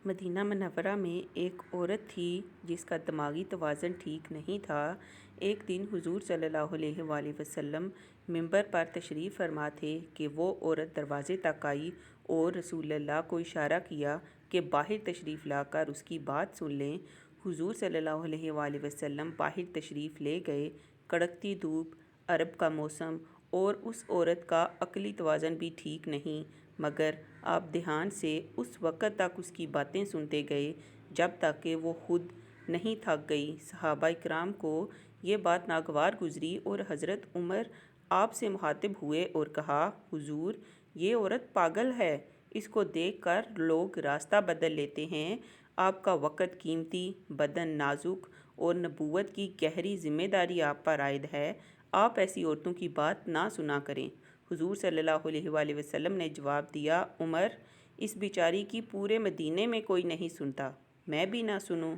مدینہ منورہ میں ایک عورت تھی جس کا دماغی توازن ٹھیک نہیں تھا۔ ایک دن حضور صلی اللہ علیہ وآلہ وسلم ممبر پر تشریف فرما تھے کہ وہ عورت دروازے تک آئی اور رسول اللہ کو اشارہ کیا کہ باہر تشریف لا کر اس کی بات سن لیں۔ حضور صلی اللہ علیہ وآلہ وسلم باہر تشریف لے گئے۔ کڑکتی دھوپ، عرب کا موسم اور اس عورت کا عقلی توازن بھی ٹھیک نہیں، مگر آپ دھیان سے اس وقت تک اس کی باتیں سنتے گئے جب تک کہ وہ خود نہیں تھک گئی۔ صحابہ کرام کو یہ بات ناگوار گزری اور حضرت عمر آپ سے مخاطب ہوئے اور کہا، حضور، یہ عورت پاگل ہے، اس کو دیکھ کر لوگ راستہ بدل لیتے ہیں۔ آپ کا وقت قیمتی، بدن نازک اور نبوت کی گہری ذمہ داری آپ پر عائد ہے، آپ ایسی عورتوں کی بات نہ سنا کریں۔ حضور صلی اللہ علیہ وآلہ وسلم نے جواب دیا، عمر، اس بیچاری کی پورے مدینے میں کوئی نہیں سنتا، میں بھی نہ سنوں۔